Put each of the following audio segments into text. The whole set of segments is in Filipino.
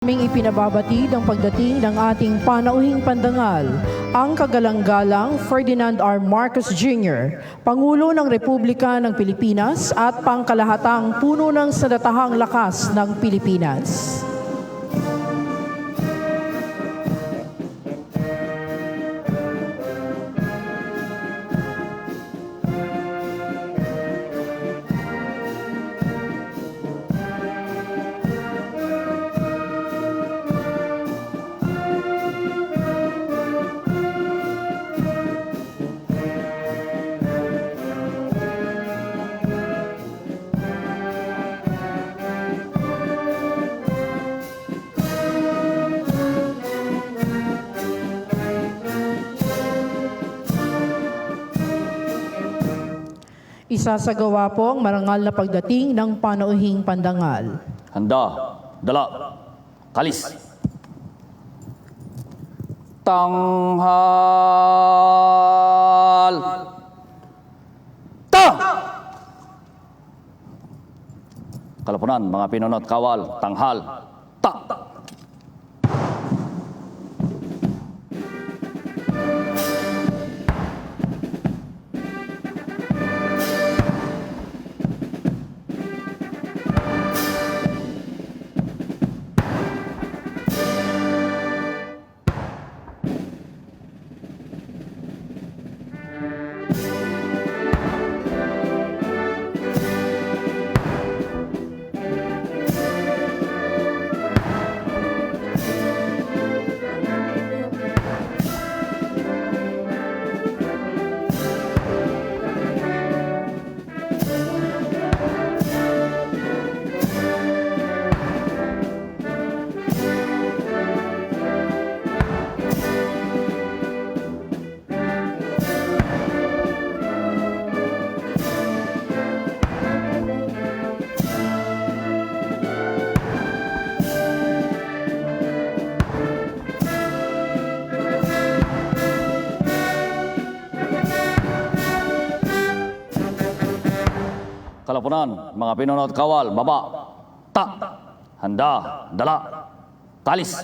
Aming ipinababatid ang pagdating ng ating panauhing pandangal, ang kagalang-galang Ferdinand R. Marcos Jr., Pangulo ng Republika ng Pilipinas at pangkalahatang puno ng sandatahang lakas ng Pilipinas. Isasagawa po ang marangal na pagdating ng panauhing pandangal. Handa, dala, kalis. Tanghal. Ta! Kalapunan, mga pinunot kawal, tanghal. Ta! Kalapunan, mga pinunot kawal, baba, ta, handa, dala, kalis.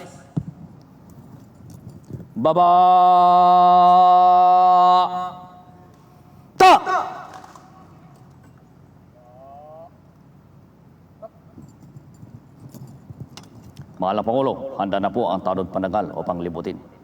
Baba, ta! Mahal na Pangulo, handa na po ang tanod pandagal o panglibutin.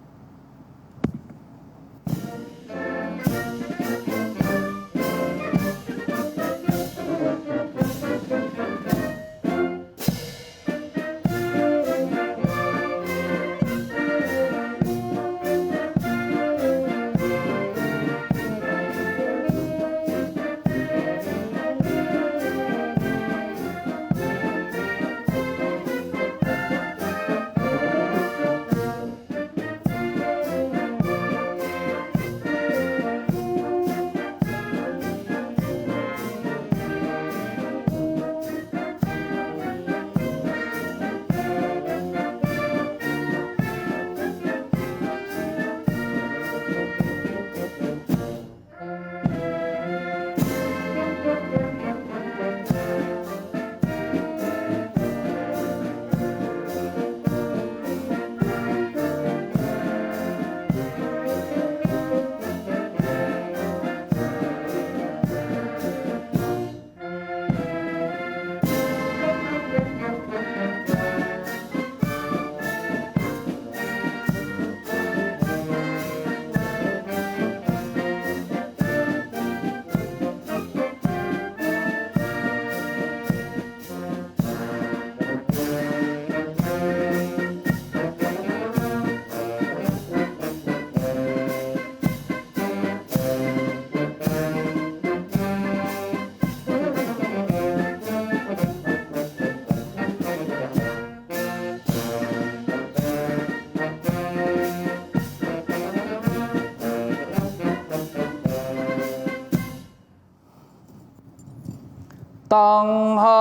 Tanghal.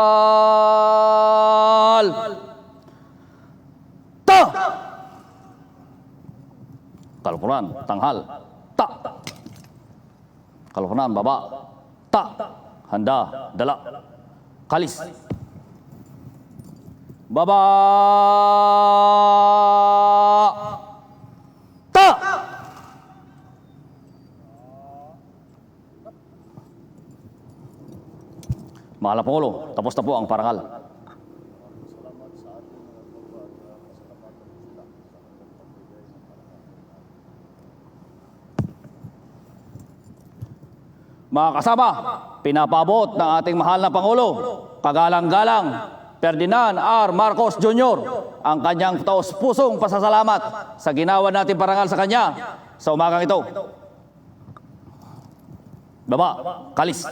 Ta! Kalapunan, tanghal. Ta! Kalapunan, baba. Ta! Handa, dala, kalis. Baba! Ta! Mahal na Pangulo, tapos na po ang parangal. Mga kasama, pinapabot ng ating mahal na Pangulo, kagalang-galang Ferdinand R. Marcos Jr. ang kanyang taos-pusong pasasalamat sa ginawa natin parangal sa kanya sa umagang ito. Baba, kalis.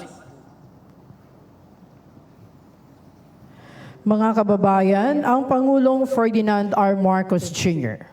Mga kababayan, ang Pangulong Ferdinand R. Marcos Jr.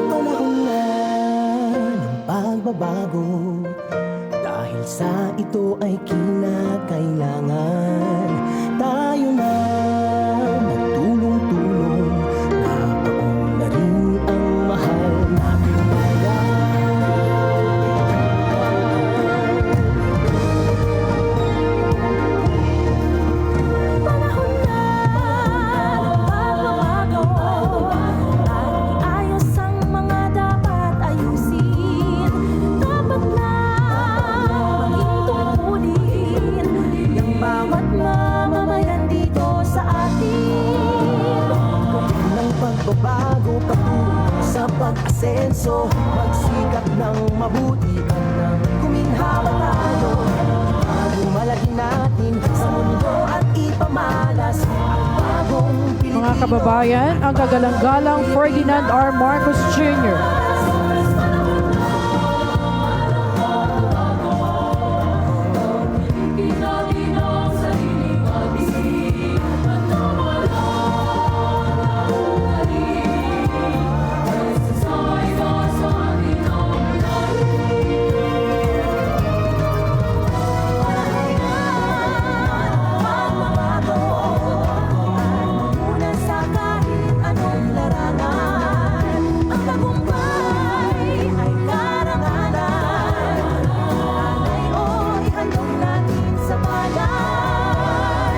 Panahon na ng pagbabago, dahil sa ito ay kinakailangan tayo na magtulong-tulong, napaunlarin ang mahal nating bayan. Panahon na ng pagbabago, ayos ang mga dapat ayusin. Dapat na maging tungkulin ng bawat mamamayan dito sa atin. Ng pagbabago patungo sa pag-asenso, magsikap ng mabuti at nang kuminhawa tayo. Lumalaki natin sa mundo at ipamalas ang bagong Pilipinas. Mga kababayan, ang kagalang-galang Ferdinand R. Marcos Jr. Muna sa kahit anong larangan, ang tagumpay ay karangalan. Alay o ihandog natin sa bayan.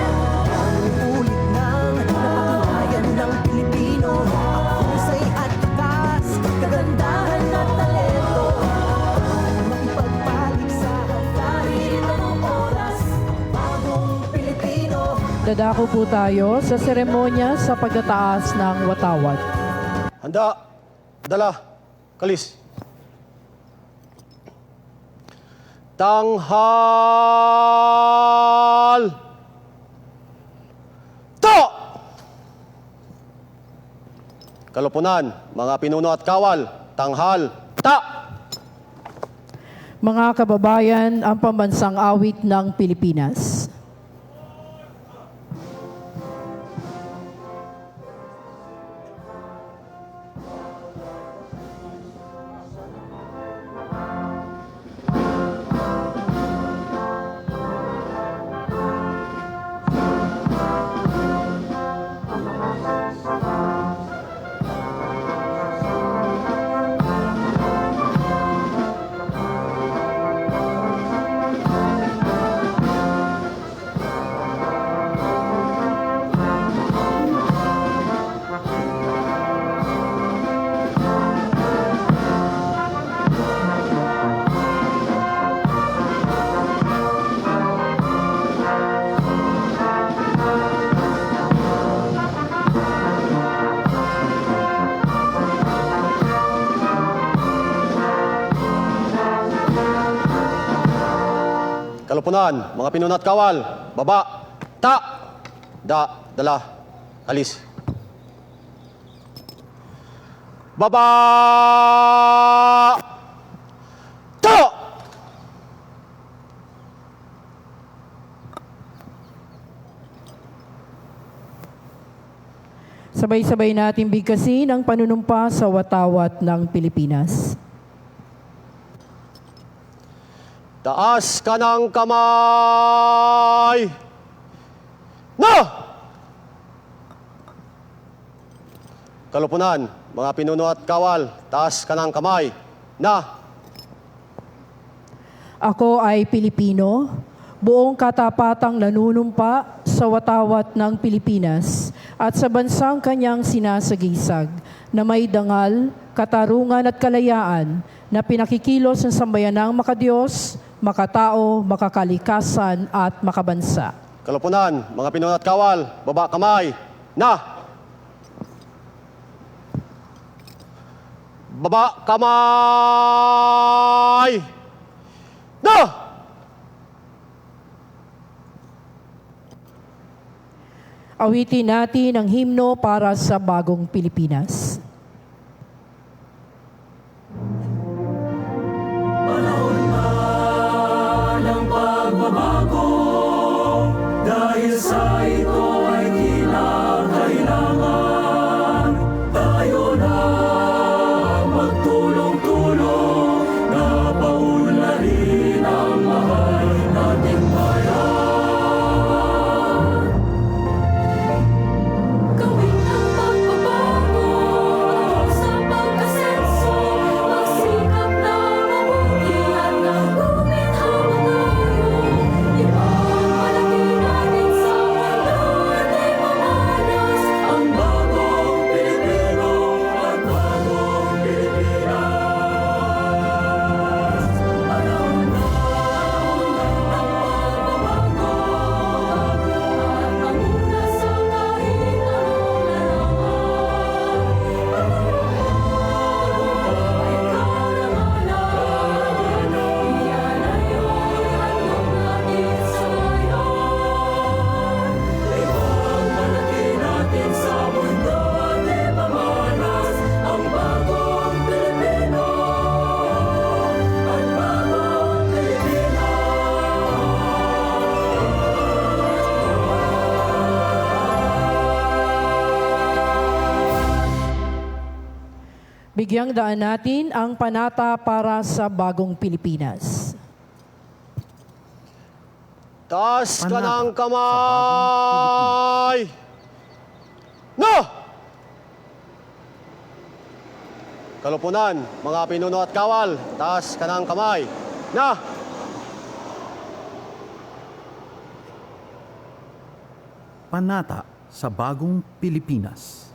Ang ulit ng napatunayan ng Pilipino, ang husay at takas, kagandahan at talento. Makipagpalig sa kahit anong oras, bagong Pilipino. Dadako po tayo sa seremonya sa pagtataas ng watawat. Handa, dala, kalis. Tanghal! To! Kalupunan, mga pinuno at kawal, tanghal, ta! Mga kababayan, ang pambansang awit ng Pilipinas. Kalupunan, mga pinuno at kawal, baba, ta! Dala, kalis. Baba! To! Sabay-sabay natin bigkasin ang panunumpa sa watawat ng Pilipinas. Taas ka ng kamay! Na! Kalupunan, mga pinuno at kawal, taas ka ng kamay. Na! Ako ay Pilipino, buong katapatang nanunumpa sa watawat ng Pilipinas at sa bansang kanyang sinasagisag na may dangal, katarungan at kalayaan na pinakikilos ng sambayanang makadiyos, makatao, makakalikasan at makabansa. Kalupunan, mga pinuno at kawal, baba kamay. Na! Baba kamay! Na! Awitin natin ang himno para sa bagong Pilipinas. Ng pagbabago, dahil sa ito ay kinakailangan tayo na magtulong-tulong na paunlarin ang mahal nating bayan. Gawin ang pagbabago sa pagkasenso, magsikap na mabuti at guminhawa tayo. Ipagmalaki natin sa dating pamalas ang bagong Pilipino at bagong Pilipinas. Panahon na ng pagbabago at panguna sa kahit anong larangan. Ay karangalan, iyan ay handog natin sa ngayon. Ipagmalaki natin sa mundo at ipamalas ang bagong Pilipino at bagong Bigyang daan natin ang panata para sa bagong Pilipinas. Taas ka ng kamay! Na! Kalupunan, mga pinuno at kawal, taas ka ng kamay. Na! Panata sa Bagong Pilipinas.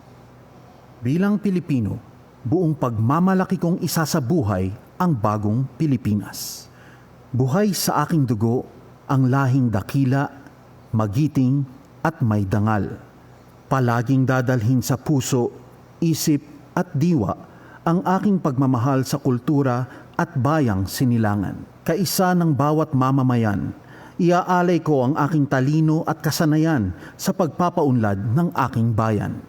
Bilang Pilipino, buong pagmamalaki kong isasabuhay ang Bagong Pilipinas. Buhay sa aking dugo ang lahing dakila, magiting at may dangal. Palaging dadalhin sa puso, isip at diwa ang aking pagmamahal sa kultura at bayang sinilangan. Kaisa ng bawat mamamayan, iaalay ko ang aking talino at kasanayan sa pagpapaunlad ng aking bayan.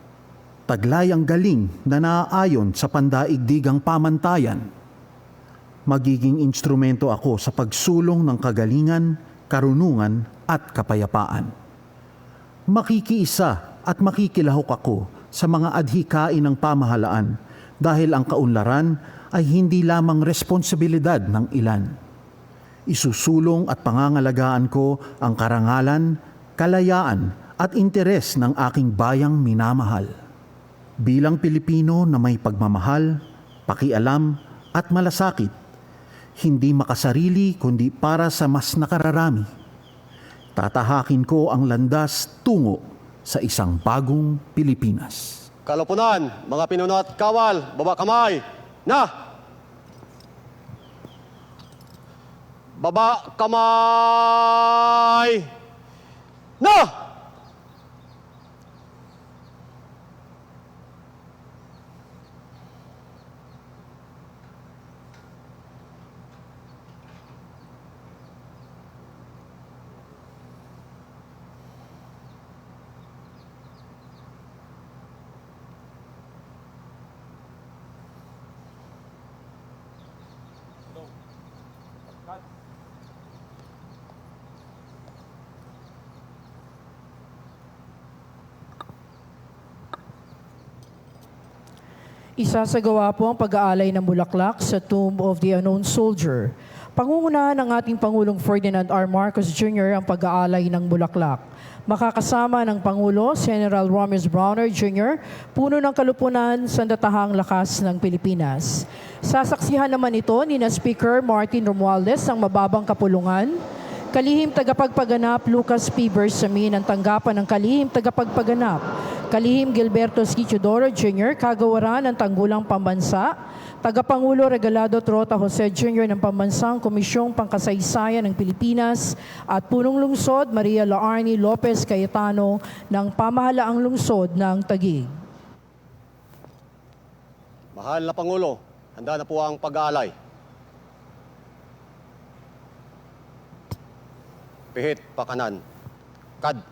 Taglay ang galing na naaayon sa pandaigdigang pamantayan. Magiging instrumento ako sa pagsulong ng kagalingan, karunungan at kapayapaan. Makikiisa at makikilahok ako sa mga adhikain ng pamahalaan dahil ang kaunlaran ay hindi lamang responsibilidad ng ilan. Isusulong at pangangalagaan ko ang karangalan, kalayaan at interes ng aking bayang minamahal. Bilang Pilipino na may pagmamahal, pakialam at malasakit, hindi makasarili kundi para sa mas nakararami. Tatahakin ko ang landas tungo sa isang bagong Pilipinas. Kalupunan, mga pinuno at kawal, baba kamay. Na! Baba kamay. Na! Isasagawa po ang pag-aalay ng bulaklak sa Tomb of the Unknown Soldier. Pangungunahan ng ating Pangulong Ferdinand R. Marcos Jr. ang pag-aalay ng bulaklak. Makakasama ng Pangulo, General Romes Browner Jr., puno ng kalupunan sa datahang lakas ng Pilipinas. Sasaksihan naman ito ni na Speaker Martin Romualdez ang mababang kapulungan, kalihim tagapagpaganap Lucas P. Bersamin ang tanggapan ng kalihim tagapagpaganap, kalihim Gilberto C. Teodoro Jr. kagawaran ng Tanggulang Pambansa, Tagapangulo Regalado Trota Jose Jr. ng Pambansang Komisyong Pangkasaysayan ng Pilipinas at Punong Lungsod Maria Laarni Lopez Cayetano ng Pamahalaang Lungsod ng Taguig. Mahal na Pangulo, handa na po ang pag-aalay. Pihit, pakanan. Kad.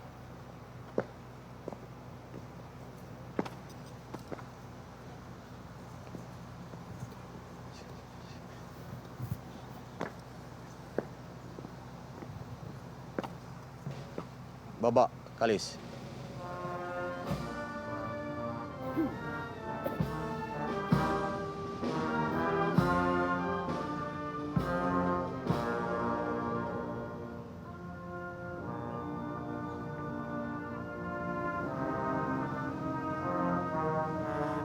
Baba, kalis.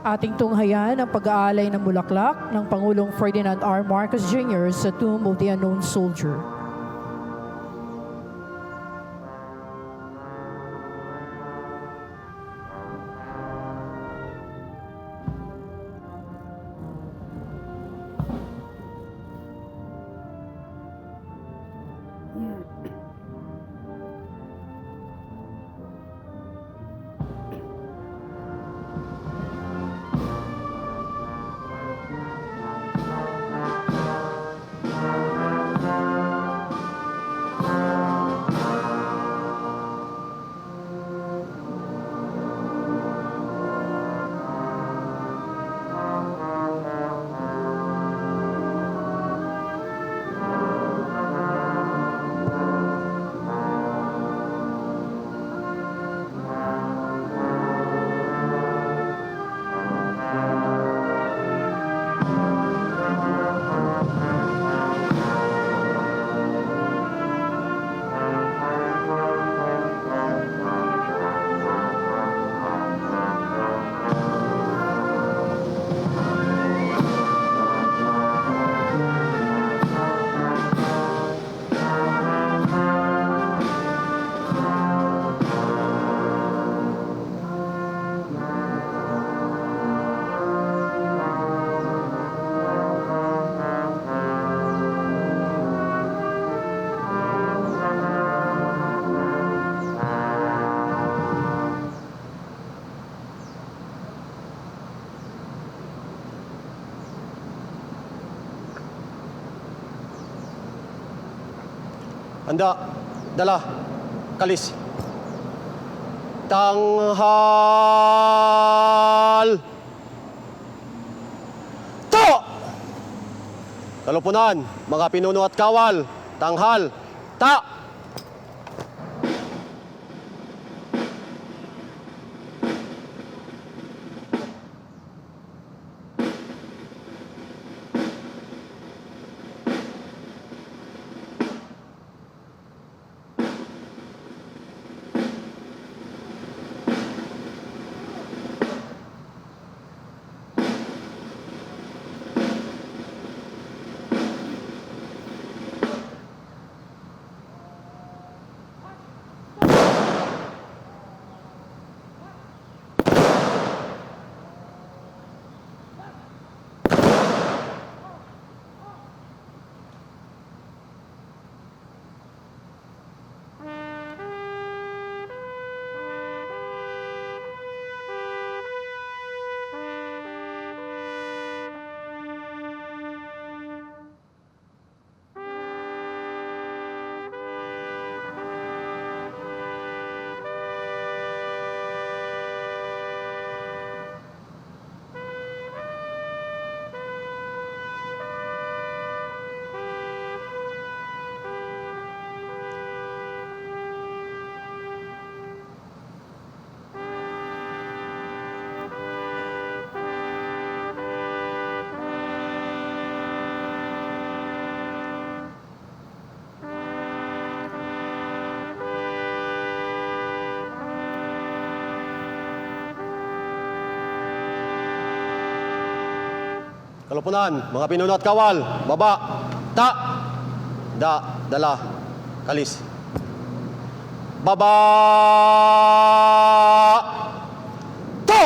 Ating tunghayan ang pag-aalay ng bulaklak ng Pangulong Ferdinand R. Marcos Jr. sa Tomb of the Unknown Soldier. Handa, dala, kalis. Tanghal! To! Kalupunan, mga pinuno at kawal, tanghal, ta! Kalupunan, mga pinuno at kawal, baba, ta, dala, kalis. Baba, to!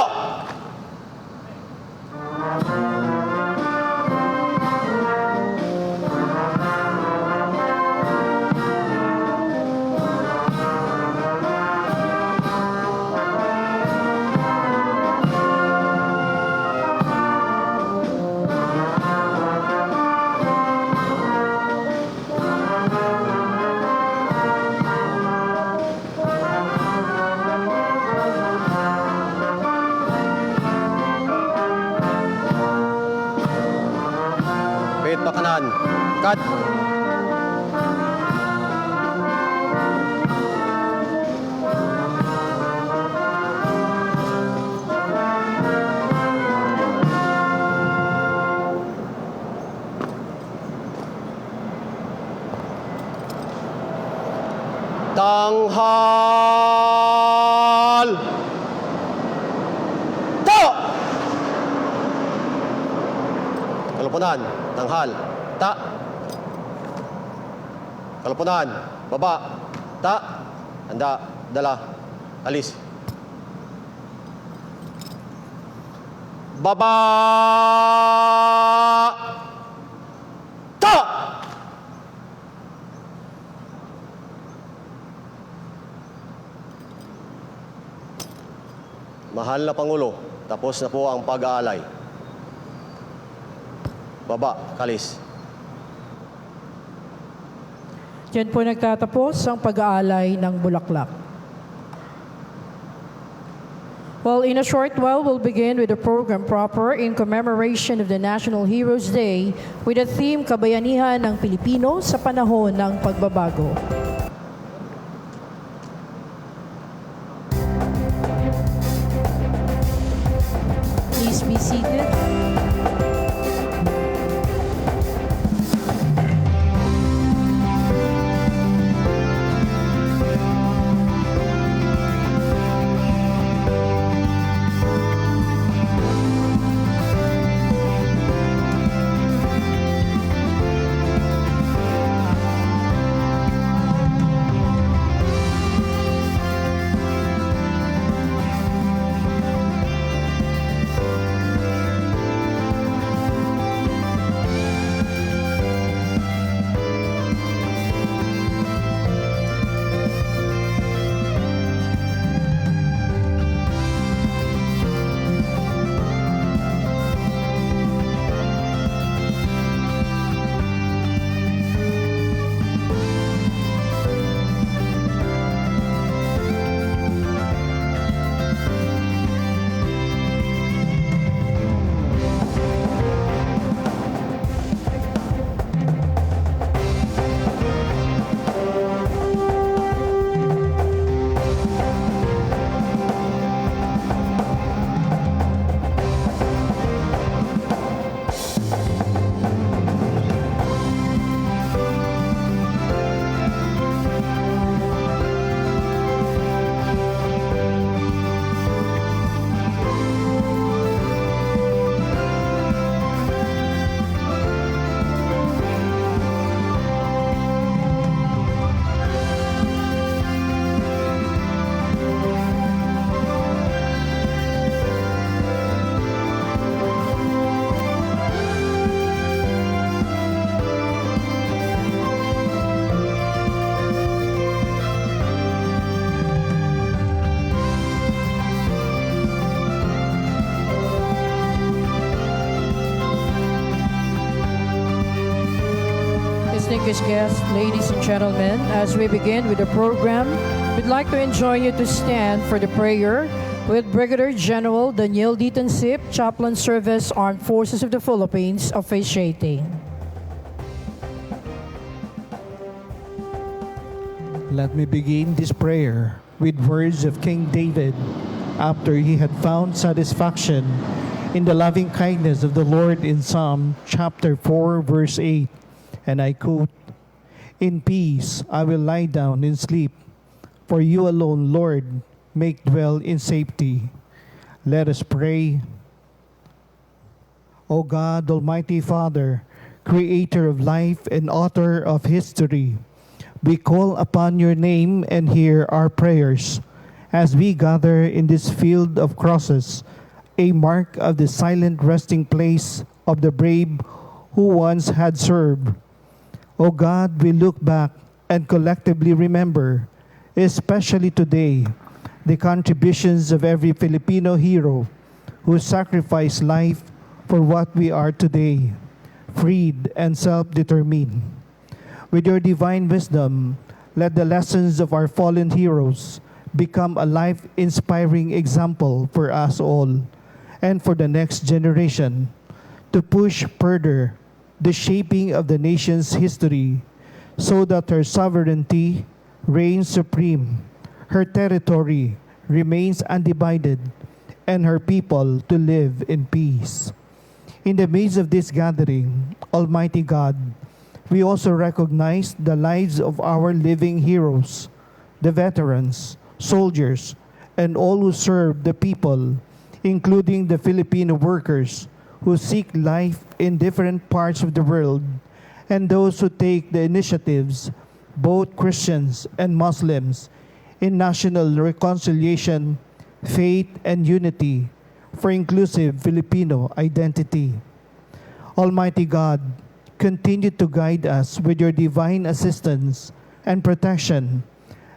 Pit pakanan, cut. Tanghal! To! Kalupunan, tanghal, ta. Kalupunan, baba, ta. Handa, dala, alis. Baba, ta. Mahal na Pangulo, tapos na po ang pag-aalay. Baba, kalis. Diyan po nagtatapos ang pag-aalay ng bulaklak. Well, in a short while, we'll begin with the program proper in commemoration of the National Heroes Day with the theme Kabayanihan ng Pilipino sa panahon ng pagbabago. Please be seated. Distinguished guests, ladies and gentlemen, as we begin with the program, we'd like to enjoin you to stand for the prayer with Brigadier General Daniel Ditansip, Chaplain Service, Armed Forces of the Philippines, officiating. Let me begin this prayer with words of King David after he had found satisfaction in the loving kindness of the Lord in Psalm chapter 4, verse 8. And I quote, "In peace I will lie down and sleep, for you alone, Lord, make dwell in safety." Let us pray. O God, Almighty Father, creator of life and author of history, we call upon your name and hear our prayers as we gather in this field of crosses, a mark of the silent resting place of the brave who once had served. O God, we look back and collectively remember, especially today, the contributions of every Filipino hero who sacrificed life for what we are today, freed and self-determined. With your divine wisdom, let the lessons of our fallen heroes become a life-inspiring example for us all and for the next generation to push further the shaping of the nation's history so that her sovereignty reigns supreme, her territory remains undivided, and her people to live in peace. In the midst of this gathering, Almighty God, we also recognize the lives of our living heroes, the veterans, soldiers, and all who serve the people, including the Filipino workers who seek life in different parts of the world, and those who take the initiatives, both Christians and Muslims, in national reconciliation, faith, and unity for inclusive Filipino identity. Almighty God, continue to guide us with your divine assistance and protection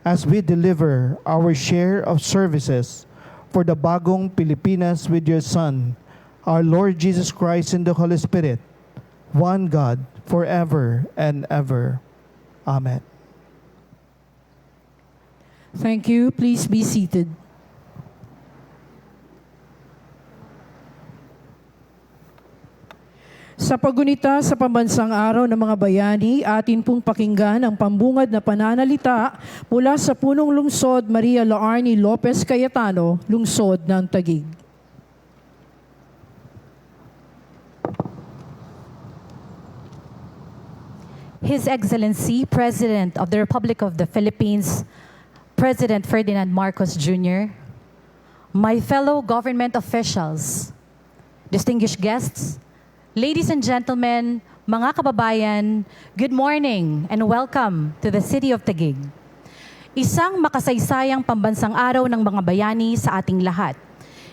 as we deliver our share of services for the Bagong Pilipinas with your Son, our Lord Jesus Christ and the Holy Spirit, one God, forever and ever. Amen. Thank you. Please be seated. Sa paggunita sa Pambansang Araw ng mga Bayani, atin pong pakinggan ang pambungad na pananalita mula sa punong lungsod Maria Laarni Lopez Cayetano, lungsod ng Taguig. His Excellency, President of the Republic of the Philippines, President Ferdinand Marcos Jr., my fellow government officials, distinguished guests, ladies and gentlemen, mga kababayan, good morning and welcome to the City of Taguig. Isang makasaysayang pambansang araw ng mga bayani sa ating lahat.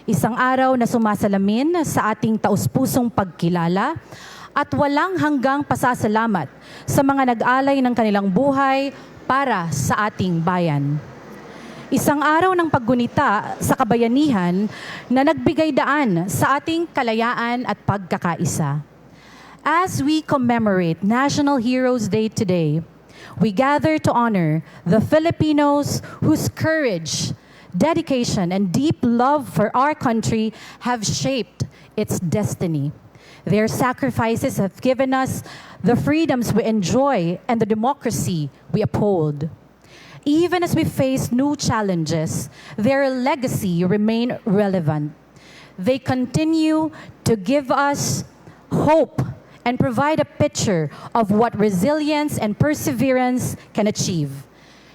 Isang araw na sumasalamin sa ating taus-pusong pagkilala at walang hanggang pasasalamat sa mga nag-alay ng kanilang buhay para sa ating bayan. Isang araw ng paggunita sa kabayanihan na nagbigay daan sa ating kalayaan at pagkakaisa. As we commemorate National Heroes Day today, we gather to honor the Filipinos whose courage, dedication, and deep love for our country have shaped its destiny. Their sacrifices have given us the freedoms we enjoy and the democracy we uphold. Even as we face new challenges, their legacy remain relevant. They continue to give us hope and provide a picture of what resilience and perseverance can achieve.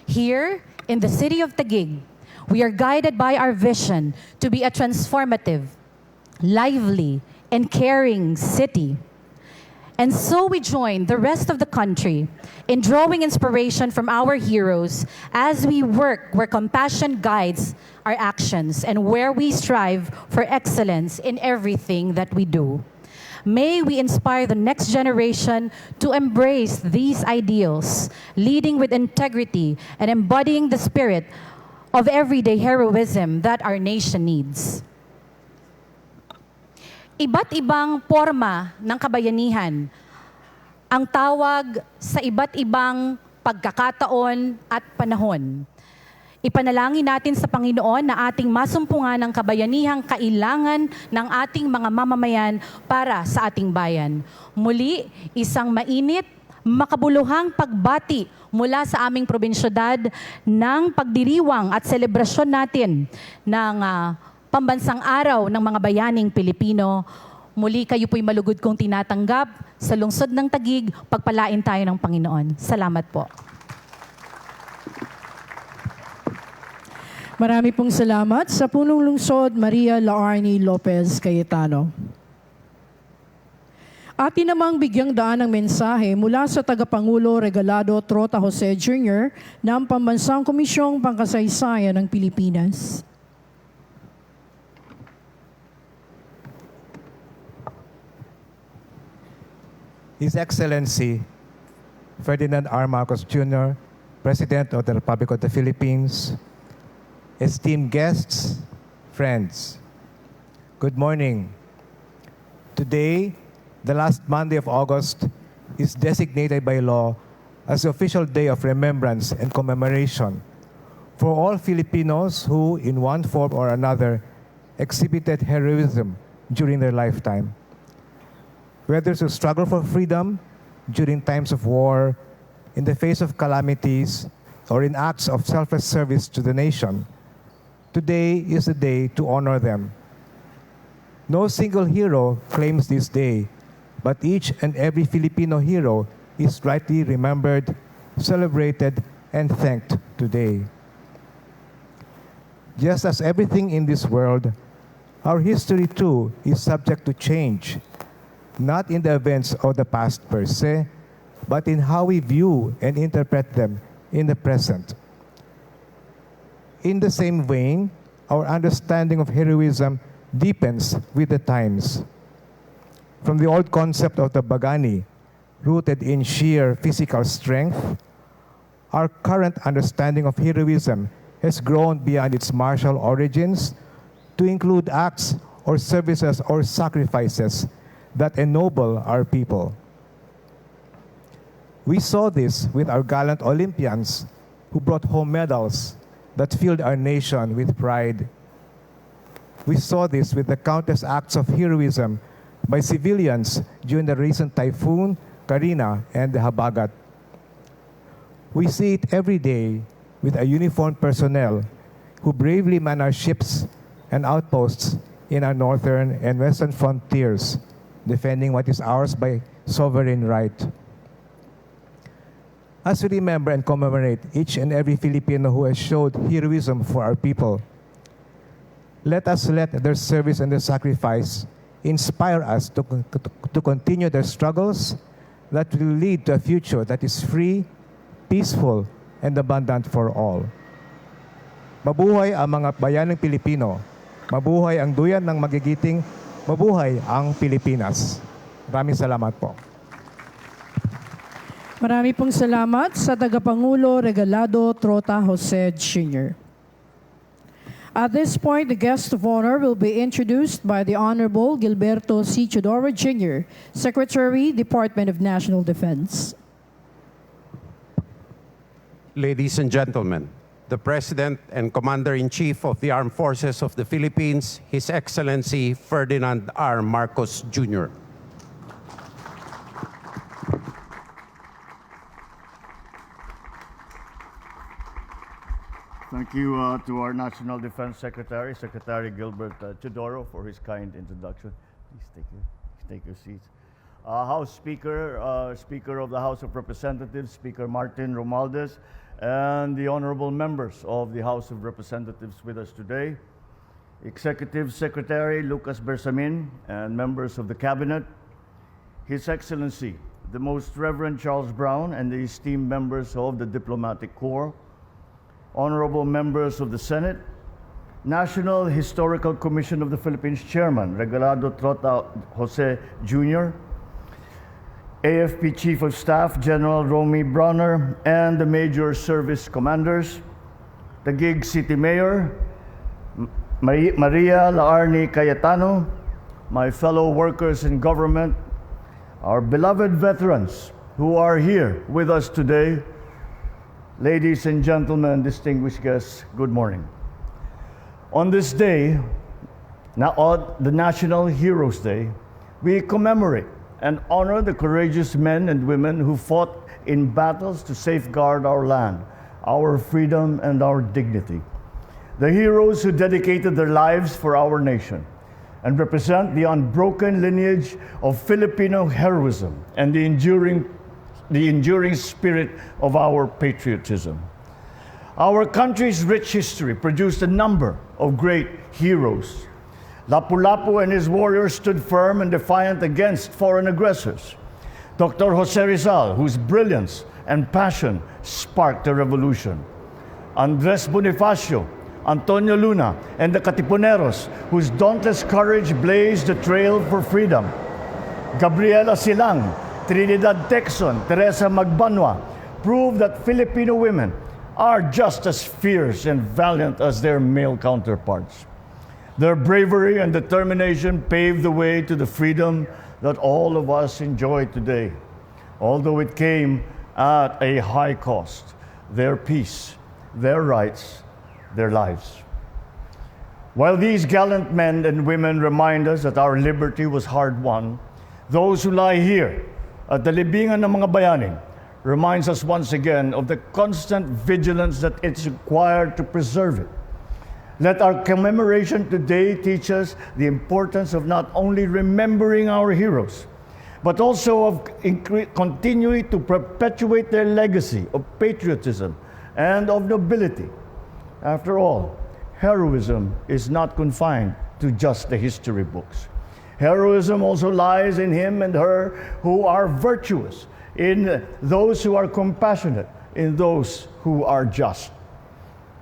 Here, in the city of Taguig, we are guided by our vision to be a transformative, lively, and caring city. And so we join the rest of the country in drawing inspiration from our heroes as we work where compassion guides our actions and where we strive for excellence in everything that we do. May we inspire the next generation to embrace these ideals, leading with integrity and embodying the spirit of everyday heroism that our nation needs. Iba't ibang forma ng kabayanihan ang tawag sa iba't ibang pagkakataon at panahon. Ipanalangin natin sa Panginoon na ating masumpungan ang kabayanihang kailangan ng ating mga mamamayan para sa ating bayan. Muli, isang mainit, makabuluhang pagbati mula sa aming probinsyudad ng pagdiriwang at selebrasyon natin ng Pambansang Araw ng mga Bayaning Pilipino. Muli kayo po'y malugod kong tinatanggap sa lungsod ng Taguig. Pagpalain tayo ng Panginoon. Salamat po. Marami pong salamat sa punong lungsod Maria Laarni Lopez Cayetano. Atin namang bigyang daan ng mensahe mula sa Tagapangulo Regalado Trota Jose Jr. ng Pambansang Komisyong Pangkasaysayan ng Pilipinas. His Excellency Ferdinand R. Marcos Jr., President of the Republic of the Philippines, esteemed guests, friends, good morning. Today, the last Monday of August, is designated by law as the official day of remembrance and commemoration for all Filipinos who, in one form or another, exhibited heroism during their lifetime. Whether to struggle for freedom during times of war, in the face of calamities, or in acts of selfless service to the nation, today is the day to honor them. No single hero claims this day, but each and every Filipino hero is rightly remembered, celebrated, and thanked today. Just as everything in this world, our history too is subject to change, not in the events of the past per se, but in how we view and interpret them in the present. In the same vein, our understanding of heroism deepens with the times. From the old concept of the Bagani, rooted in sheer physical strength, our current understanding of heroism has grown beyond its martial origins to include acts or services or sacrifices that ennoble our people. We saw this with our gallant Olympians who brought home medals that filled our nation with pride. We saw this with the countless acts of heroism by civilians during the recent typhoon, Karina, and the Habagat. We see it every day with our uniformed personnel who bravely man our ships and outposts in our northern and western frontiers, defending what is ours by sovereign right. As we remember and commemorate each and every Filipino who has showed heroism for our people, let us let their service and their sacrifice inspire us to continue their struggles that will lead to a future that is free, peaceful, and abundant for all. Mabuhay ang mga bayanang Pilipino. Mabuhay ang duyan ng magigiting. Mabuhay ang Pilipinas. Maraming salamat po. Marami pong salamat sa Tagapangulo Regalado Trota Jose Jr. At this point, the guest of honor will be introduced by the Honorable Gilberto C. Chodoro Jr., Secretary, Department of National Defense. Ladies and gentlemen, the President and Commander-in-Chief of the Armed Forces of the Philippines, His Excellency Ferdinand R. Marcos Jr. Thank you to our National Defense Secretary, Secretary Gilbert Chodoro, for his kind introduction. Please take your seats. House Speaker, Speaker of the House of Representatives, Speaker Martin Romualdez, and the honorable members of the House of Representatives with us today, Executive Secretary Lucas Bersamin, and members of the Cabinet, His Excellency, the Most Reverend Charles Brown, and the esteemed members of the Diplomatic Corps, honorable members of the Senate, National Historical Commission of the Philippines Chairman, Regalado Trota Jose Jr., AFP Chief of Staff, General Romy Browner, and the major service commanders, the Taguig City Mayor, Maria Laarni Cayetano, my fellow workers in government, our beloved veterans who are here with us today, ladies and gentlemen, distinguished guests, good morning. On this day, the National Heroes Day, we commemorate and honor the courageous men and women who fought in battles to safeguard our land, our freedom, and our dignity. The heroes who dedicated their lives for our nation and represent the unbroken lineage of Filipino heroism and the enduring spirit of our patriotism. Our country's rich history produced a number of great heroes. Lapu-Lapu and his warriors stood firm and defiant against foreign aggressors. Dr. Jose Rizal, whose brilliance and passion sparked a revolution. Andres Bonifacio, Antonio Luna, and the Katipuneros, whose dauntless courage blazed the trail for freedom. Gabriela Silang, Trinidad Texon, Teresa Magbanwa proved that Filipino women are just as fierce and valiant as their male counterparts. Their bravery and determination paved the way to the freedom that all of us enjoy today, although it came at a high cost: their peace, their rights, their lives. While these gallant men and women remind us that our liberty was hard won, those who lie here at the libingan ng mga bayani reminds us once again of the constant vigilance that it's required to preserve it. Let our commemoration today teach us the importance of not only remembering our heroes, but also of continuing to perpetuate their legacy of patriotism and of nobility. After all, heroism is not confined to just the history books. Heroism also lies in him and her who are virtuous, in those who are compassionate, in those who are just.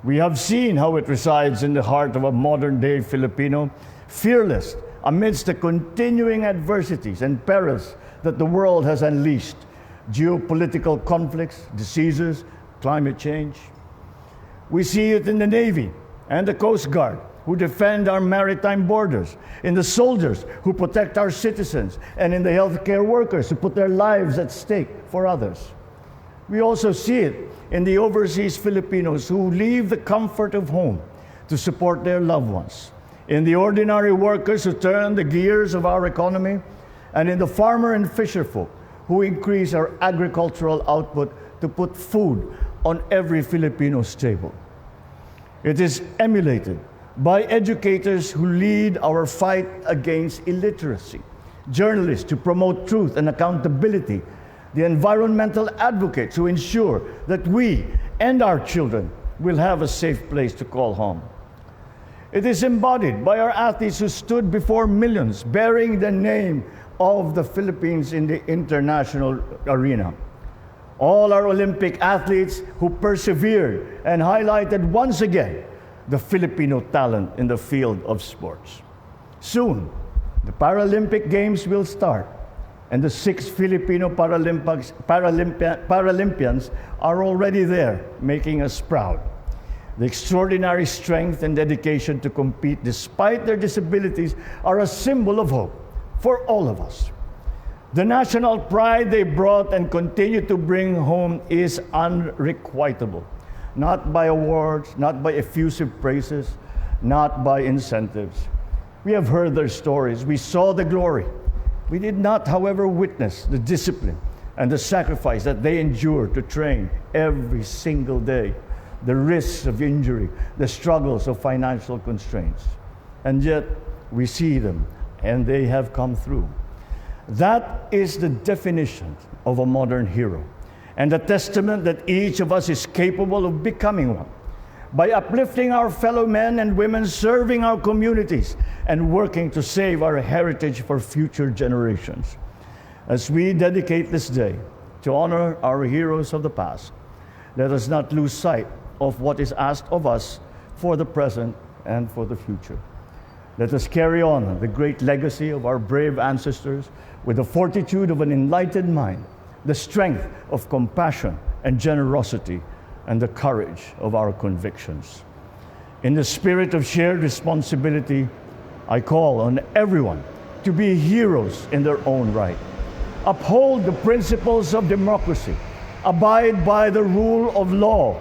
We have seen how it resides in the heart of a modern-day Filipino, fearless amidst the continuing adversities and perils that the world has unleashed: geopolitical conflicts, diseases, climate change. We see it in the Navy and the Coast Guard, who defend our maritime borders, in the soldiers who protect our citizens, and in the healthcare workers who put their lives at stake for others. We also see it in the overseas Filipinos who leave the comfort of home to support their loved ones, in the ordinary workers who turn the gears of our economy, and in the farmer and fisher folk who increase our agricultural output to put food on every Filipino's table. It is emulated by educators who lead our fight against illiteracy, journalists to promote truth and accountability, the environmental advocates who ensure that we and our children will have a safe place to call home. It is embodied by our athletes who stood before millions, bearing the name of the Philippines in the international arena. All our Olympic athletes who persevered and highlighted once again the Filipino talent in the field of sports. Soon, the Paralympic Games will start, and the 6 Filipino Paralympians are already there, making us proud. The extraordinary strength and dedication to compete despite their disabilities are a symbol of hope for all of us. The national pride they brought and continue to bring home is unrequitable, not by awards, not by effusive praises, not by incentives. We have heard their stories. We saw the glory. We did not, however, witness the discipline and the sacrifice that they endure to train every single day, the risks of injury, the struggles of financial constraints. And yet, we see them, and they have come through. That is the definition of a modern hero, and a testament that each of us is capable of becoming one, by uplifting our fellow men and women, serving our communities, and working to save our heritage for future generations. As we dedicate this day to honor our heroes of the past, let us not lose sight of what is asked of us for the present and for the future. Let us carry on the great legacy of our brave ancestors with the fortitude of an enlightened mind, the strength of compassion and generosity, and the courage of our convictions. In the spirit of shared responsibility, I call on everyone to be heroes in their own right. Uphold the principles of democracy, abide by the rule of law,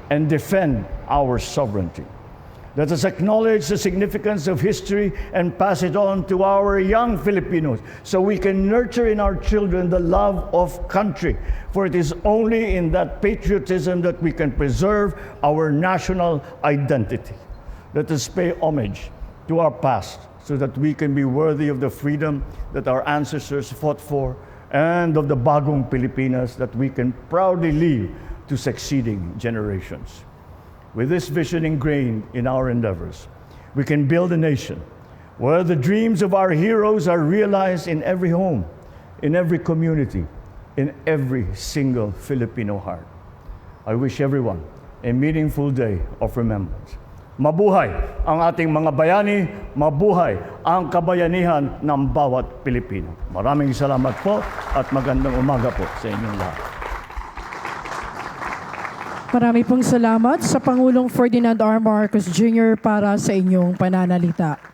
and defend our sovereignty. Let us acknowledge the significance of history and pass it on to our young Filipinos so we can nurture in our children the love of country. For it is only in that patriotism that we can preserve our national identity. Let us pay homage to our past so that we can be worthy of the freedom that our ancestors fought for and of the bagong Pilipinas that we can proudly leave to succeeding generations. With this vision ingrained in our endeavors, we can build a nation where the dreams of our heroes are realized in every home, in every community, in every single Filipino heart. I wish everyone a meaningful day of remembrance. Mabuhay ang ating mga bayani, mabuhay ang kabayanihan ng bawat Pilipino. Maraming salamat po at magandang umaga po sa inyong lahat. Marami pong salamat sa Pangulong Ferdinand R. Marcos Jr. para sa inyong pananalita.